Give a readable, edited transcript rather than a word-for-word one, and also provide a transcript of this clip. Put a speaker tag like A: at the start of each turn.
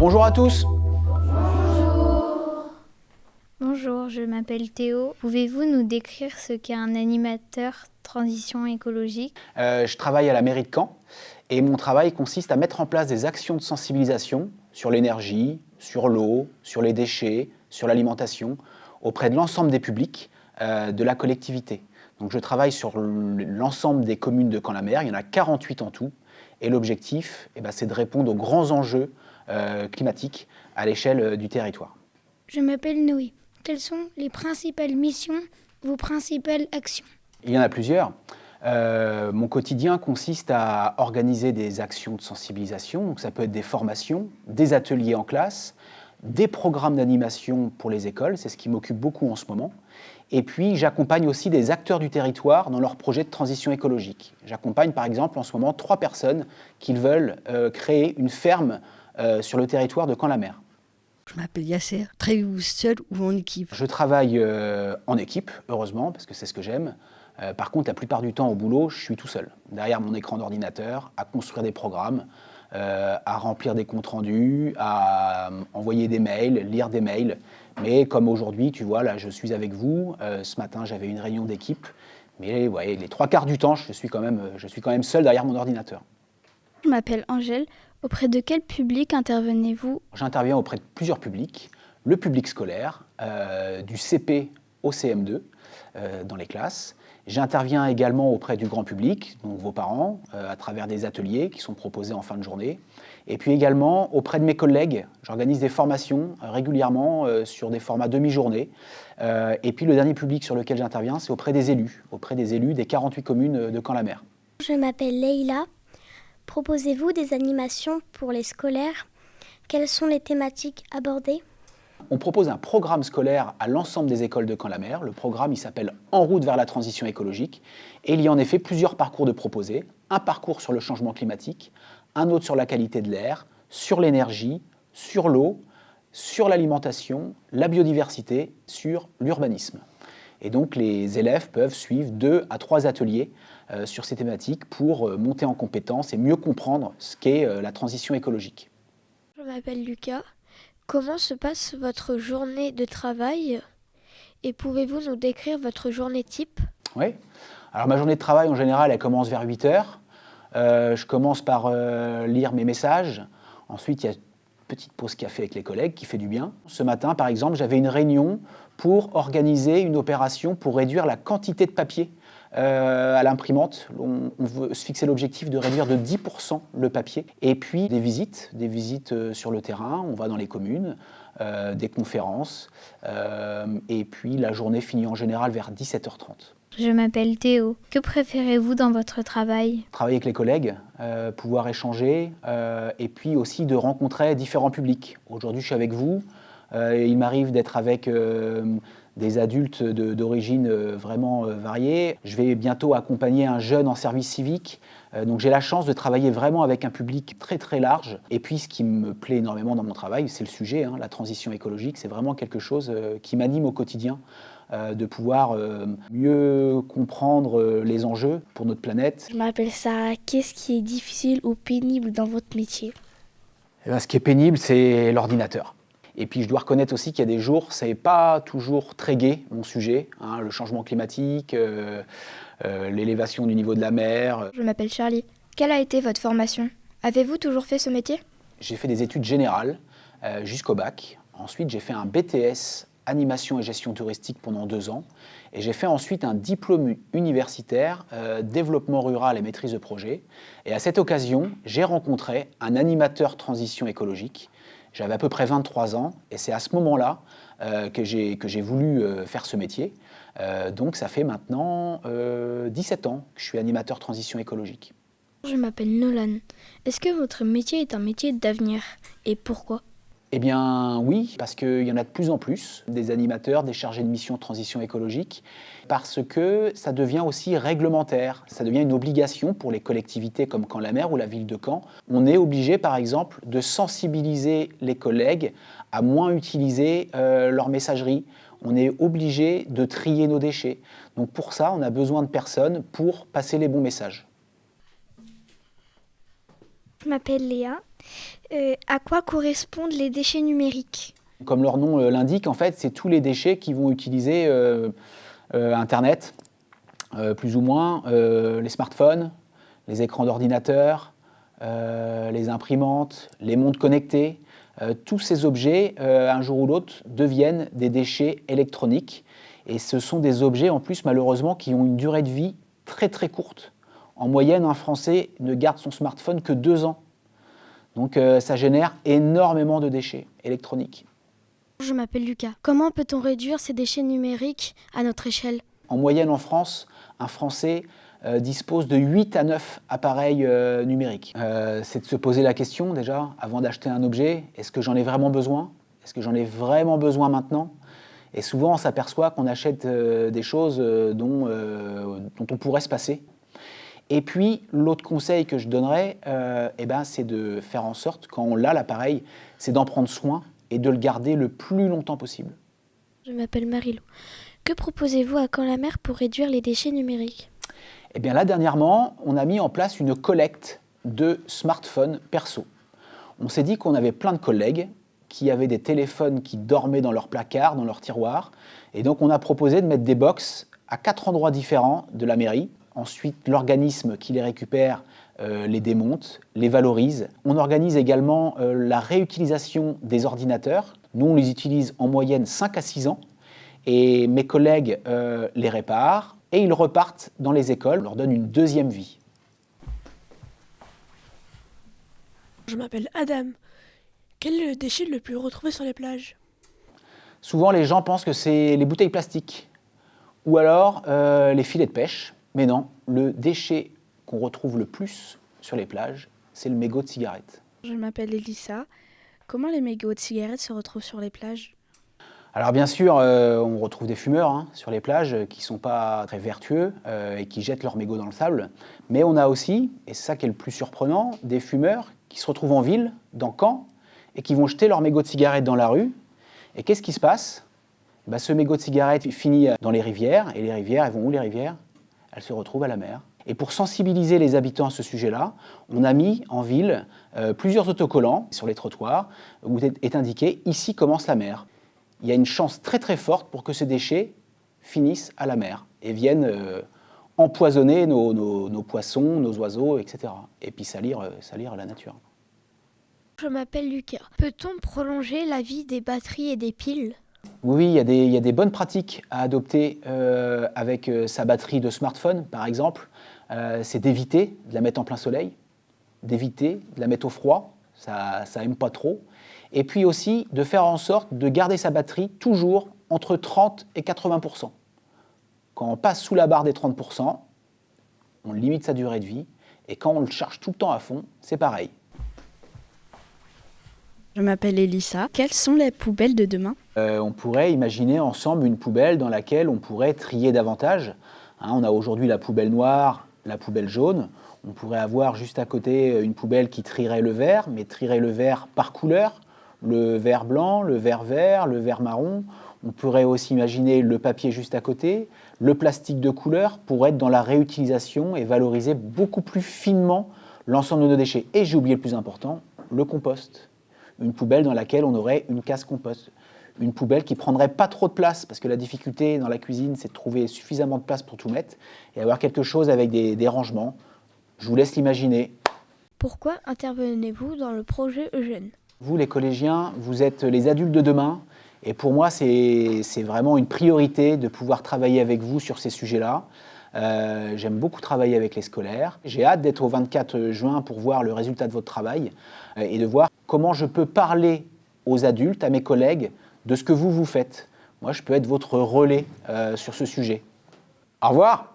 A: Bonjour à tous.
B: Bonjour, je m'appelle Théo. Pouvez-vous nous décrire ce qu'est un animateur transition écologique?
A: Je travaille à la mairie de Caen et mon travail consiste à mettre en place des actions de sensibilisation sur l'énergie, sur l'eau, sur les déchets, sur l'alimentation, auprès de l'ensemble des publics de la collectivité. Donc je travaille sur l'ensemble des communes de Caen-la-Mer, il y en a 48 en tout, et l'objectif, c'est de répondre aux grands enjeux climatiques à l'échelle du territoire.
C: Je m'appelle Noé. Quelles sont les principales missions, vos principales actions?
A: Il y en a plusieurs. Mon quotidien consiste à organiser des actions de sensibilisation, donc ça peut être des formations, des ateliers en classe, des programmes d'animation pour les écoles, c'est ce qui m'occupe beaucoup en ce moment. Et puis j'accompagne aussi des acteurs du territoire dans leurs projets de transition écologique. J'accompagne par exemple en ce moment 3 personnes qui veulent créer une ferme sur le territoire de Caen-la-Mer.
D: Je m'appelle Yasser. Travaillez-vous seul ou en équipe?
A: Je travaille en équipe, heureusement, parce que c'est ce que j'aime. Par contre, la plupart du temps au boulot, je suis tout seul, derrière mon écran d'ordinateur, à construire des programmes, à remplir des comptes rendus, à envoyer des mails, lire des mails. Mais comme aujourd'hui, tu vois, là, je suis avec vous. Ce matin, j'avais une réunion d'équipe. Mais ouais, les 3 quarts du temps, je suis quand même seul derrière mon ordinateur.
C: Je m'appelle Angèle. Auprès de quel public intervenez-vous?
A: J'interviens auprès de plusieurs publics. Le public scolaire, du CP au CM2, dans les classes. J'interviens également auprès du grand public, donc vos parents, à travers des ateliers qui sont proposés en fin de journée. Et puis également auprès de mes collègues, j'organise des formations régulièrement sur des formats demi-journée. Et puis le dernier public sur lequel j'interviens, c'est auprès des élus des 48 communes de Caen-la-Mer.
E: Je m'appelle Leïla. Proposez-vous des animations pour les scolaires? Quelles sont les thématiques abordées?
A: On propose un programme scolaire à l'ensemble des écoles de Caen-la-Mer. Le programme, il s'appelle En route vers la transition écologique. Et il y a en effet plusieurs parcours de proposés. Un parcours sur le changement climatique, un autre sur la qualité de l'air, sur l'énergie, sur l'eau, sur l'alimentation, la biodiversité, sur l'urbanisme. Et donc les élèves peuvent suivre 2 à 3 ateliers sur ces thématiques pour monter en compétences et mieux comprendre ce qu'est la transition écologique.
F: Je m'appelle Lucas. Comment se passe votre journée de travail et pouvez-vous nous décrire votre journée type?
A: Oui. Alors ma journée de travail, en général, elle commence vers 8 heures. Je commence par lire mes messages. Ensuite, il y a une petite pause café avec les collègues qui fait du bien. Ce matin, par exemple, j'avais une réunion pour organiser une opération pour réduire la quantité de papier à l'imprimante. On veut se fixer l'objectif de réduire de 10% le papier. Et puis des visites sur le terrain, on va dans les communes, des conférences. Et puis la journée finit en général vers 17h30.
B: Je m'appelle Théo. Que préférez-vous dans votre travail?
A: Travailler avec les collègues, pouvoir échanger, et puis aussi de rencontrer différents publics. Aujourd'hui, je suis avec vous. Il m'arrive d'être avec des adultes d'origine vraiment variée. Je vais bientôt accompagner un jeune en service civique. Donc j'ai la chance de travailler vraiment avec un public très très large. Et puis ce qui me plaît énormément dans mon travail, c'est le sujet, la transition écologique. C'est vraiment quelque chose qui m'anime au quotidien, de pouvoir mieux comprendre les enjeux pour notre planète.
C: Je m'appelle Sarah. Qu'est-ce qui est difficile ou pénible dans votre métier?
A: Ce qui est pénible, c'est l'ordinateur. Et puis je dois reconnaître aussi qu'il y a des jours, c'est pas toujours très gai, mon sujet, le changement climatique, l'élévation du niveau de la mer.
F: Je m'appelle Charlie. Quelle a été votre formation? Avez-vous toujours fait ce métier?
A: J'ai fait des études générales jusqu'au bac. Ensuite, j'ai fait un BTS animation et gestion touristique pendant 2 ans. Et j'ai fait ensuite un diplôme universitaire développement rural et maîtrise de projet. Et à cette occasion, j'ai rencontré un animateur transition écologique. J'avais à peu près 23 ans et c'est à ce moment-là que j'ai voulu faire ce métier. Donc ça fait maintenant 17 ans que je suis animateur transition écologique.
C: Je m'appelle Nolan. Est-ce que votre métier est un métier d'avenir? Et pourquoi?
A: Eh bien oui, parce qu'il y en a de plus en plus, des animateurs, des chargés de mission de transition écologique, parce que ça devient aussi réglementaire, ça devient une obligation pour les collectivités comme Caen-la-Mer ou la ville de Caen. On est obligé par exemple de sensibiliser les collègues à moins utiliser leur messagerie. On est obligé de trier nos déchets. Donc pour ça, on a besoin de personnes pour passer les bons messages.
C: Je m'appelle Léa. À quoi correspondent les déchets numériques?
A: Comme leur nom l'indique, en fait, c'est tous les déchets qui vont utiliser Internet, plus ou moins, les smartphones, les écrans d'ordinateur, les imprimantes, les montres connectées. Tous ces objets, un jour ou l'autre, deviennent des déchets électroniques. Et ce sont des objets, en plus, malheureusement, qui ont une durée de vie très très courte. En moyenne, un Français ne garde son smartphone que 2 ans. Donc ça génère énormément de déchets électroniques.
C: Je m'appelle Lucas. Comment peut-on réduire ces déchets numériques à notre échelle?
A: En moyenne, en France, un Français dispose de 8 à 9 appareils numériques. C'est de se poser la question déjà, avant d'acheter un objet, est-ce que j'en ai vraiment besoin? Est-ce que j'en ai vraiment besoin maintenant? Et souvent, on s'aperçoit qu'on achète des choses dont on pourrait se passer. Et puis, l'autre conseil que je donnerais, c'est de faire en sorte, quand on l'a l'appareil, c'est d'en prendre soin et de le garder le plus longtemps possible.
F: Je m'appelle Marilou. Que proposez-vous à Quand la mer pour réduire les déchets numériques?
A: Eh bien là, dernièrement, on a mis en place une collecte de smartphones perso. On s'est dit qu'on avait plein de collègues qui avaient des téléphones qui dormaient dans leur placard, dans leur tiroir. Et donc, on a proposé de mettre des box à 4 endroits différents de la mairie. Ensuite, l'organisme qui les récupère les démonte, les valorise. On organise également la réutilisation des ordinateurs. Nous, on les utilise en moyenne 5 à 6 ans. Et mes collègues les réparent et ils repartent dans les écoles. On leur donne une deuxième vie.
G: Je m'appelle Adam. Quel est le déchet le plus retrouvé sur les plages?
A: Souvent, les gens pensent que c'est les bouteilles plastiques ou alors les filets de pêche. Mais non, le déchet qu'on retrouve le plus sur les plages, c'est le mégot de cigarette.
H: Je m'appelle Elissa. Comment les mégots de cigarettes se retrouvent sur les plages?
A: Alors bien sûr, on retrouve des fumeurs sur les plages qui ne sont pas très vertueux et qui jettent leurs mégots dans le sable. Mais on a aussi, et c'est ça qui est le plus surprenant, des fumeurs qui se retrouvent en ville, dans Caen, et qui vont jeter leurs mégots de cigarette dans la rue. Et qu'est-ce qui se passe? Ce mégot de cigarette finit dans les rivières, et les rivières, elles vont où les rivières? Elles se retrouvent à la mer. Et pour sensibiliser les habitants à ce sujet-là, on a mis en ville plusieurs autocollants sur les trottoirs où est indiqué « Ici commence la mer ». Il y a une chance très très forte pour que ces déchets finissent à la mer et viennent empoisonner nos poissons, nos oiseaux, etc. Et puis salir la nature.
F: Je m'appelle Lucas. Peut-on prolonger la vie des batteries et des piles?
A: Oui, il y a des bonnes pratiques à adopter avec sa batterie de smartphone, par exemple. C'est d'éviter de la mettre en plein soleil, d'éviter de la mettre au froid, ça n'aime pas trop. Et puis aussi de faire en sorte de garder sa batterie toujours entre 30 et 80%. Quand on passe sous la barre des 30%, on limite sa durée de vie. Et quand on le charge tout le temps à fond, c'est pareil.
H: Je m'appelle Elissa. Quelles sont les poubelles de demain?
A: On pourrait imaginer ensemble une poubelle dans laquelle on pourrait trier davantage. On a aujourd'hui la poubelle noire, la poubelle jaune. On pourrait avoir juste à côté une poubelle qui trierait le verre, mais trierait le verre par couleur. Le verre blanc, le verre vert, le verre marron. On pourrait aussi imaginer le papier juste à côté, le plastique de couleur pour être dans la réutilisation et valoriser beaucoup plus finement l'ensemble de nos déchets. Et j'ai oublié le plus important, le compost. Une poubelle dans laquelle on aurait une case compost. Une poubelle qui ne prendrait pas trop de place, parce que la difficulté dans la cuisine, c'est de trouver suffisamment de place pour tout mettre, et avoir quelque chose avec des rangements. Je vous laisse l'imaginer.
F: Pourquoi intervenez-vous dans le projet Eugène?
A: Vous, les collégiens, vous êtes les adultes de demain, et pour moi, c'est vraiment une priorité de pouvoir travailler avec vous sur ces sujets-là. J'aime beaucoup travailler avec les scolaires. J'ai hâte d'être au 24 juin pour voir le résultat de votre travail et de voir comment je peux parler aux adultes, à mes collègues, de ce que vous faites. Moi, je peux être votre relais sur ce sujet. Au revoir!